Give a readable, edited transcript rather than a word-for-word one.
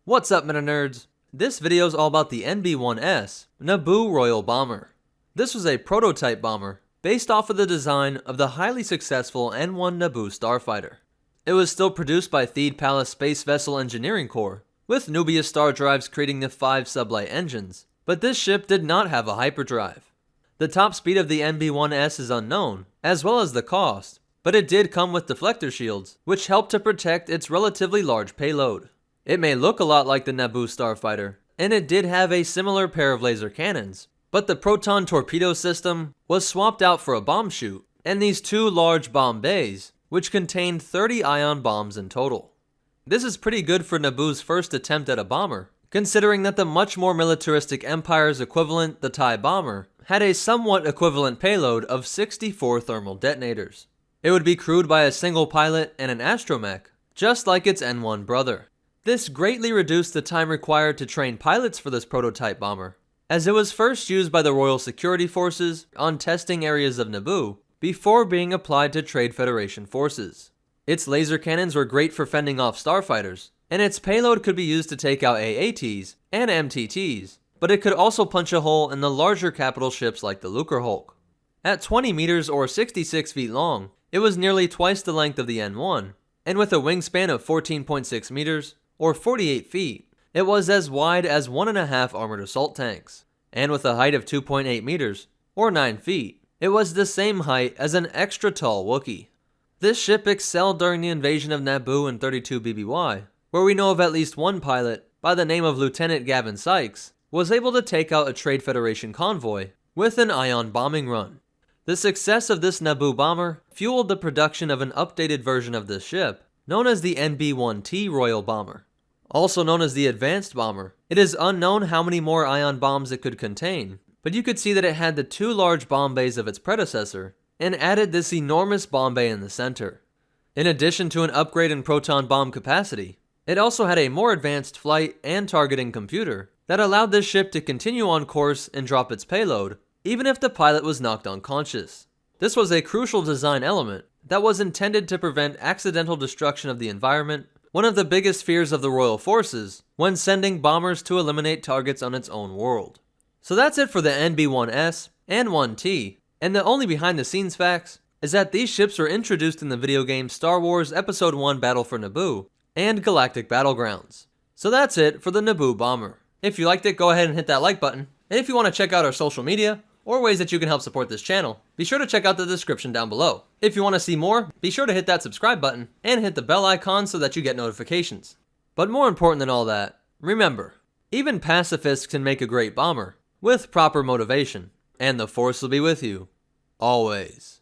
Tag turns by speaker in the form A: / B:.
A: What's up, Meta Nerds? This video is all about the NB-1S Naboo Royal Bomber. This was a prototype bomber based off of the design of the highly successful N1 Naboo Starfighter. It was still produced by Theed Palace Space Vessel Engineering Corps, with Nubius star drives creating the 5 sublight engines, but this ship did not have a hyperdrive. The top speed of the NB-1S is unknown, as well as the cost, but it did come with deflector shields, which helped to protect its relatively large payload. It may look a lot like the Naboo Starfighter, and it did have a similar pair of laser cannons, but the proton torpedo system was swapped out for a bomb chute, and these 2 large bomb bays, which contained 30 ion bombs in total. This is pretty good for Naboo's first attempt at a bomber, considering that the much more militaristic Empire's equivalent, the TIE bomber, had a somewhat equivalent payload of 64 thermal detonators. It would be crewed by a single pilot and an astromech, just like its N1 brother. This greatly reduced the time required to train pilots for this prototype bomber, as it was first used by the Royal Security Forces on testing areas of Naboo before being applied to Trade Federation forces. Its laser cannons were great for fending off starfighters, and its payload could be used to take out AATs and MTTs, but it could also punch a hole in the larger capital ships like the Lucrehulk. At 20 meters or 66 feet long, it was nearly twice the length of the N1, and with a wingspan of 14.6 meters, or 48 feet, it was as wide as 1.5 armored assault tanks, and with a height of 2.8 meters, or 9 feet, it was the same height as an extra tall Wookiee. This ship excelled during the invasion of Naboo in 32 BBY, where we know of at least one pilot, by the name of Lieutenant Gavin Sykes, was able to take out a Trade Federation convoy with an ion bombing run. The success of this Naboo bomber fueled the production of an updated version of this ship, known as the NB-1T Royal Bomber. Also known as the Advanced Bomber, it is unknown how many more ion bombs it could contain, but you could see that it had the 2 large bomb bays of its predecessor, and added this enormous bomb bay in the center. In addition to an upgrade in proton bomb capacity, it also had a more advanced flight and targeting computer that allowed this ship to continue on course and drop its payload, even if the pilot was knocked unconscious. This was a crucial design element that was intended to prevent accidental destruction of the environment, one of the biggest fears of the Royal Forces when sending bombers to eliminate targets on its own world. So that's it for the NB-1S and N1T, and the only behind the scenes facts is that these ships were introduced in the video game Star Wars Episode 1 Battle for Naboo and Galactic Battlegrounds. So that's it for the Naboo bomber. If you liked it, go ahead and hit that like button, and if you want to check out our social media, or ways that you can help support this channel, be sure to check out the description down below. If you want to see more, be sure to hit that subscribe button and hit the bell icon so that you get notifications. But more important than all that, remember, even pacifists can make a great bomber with proper motivation, and the Force will be with you, always.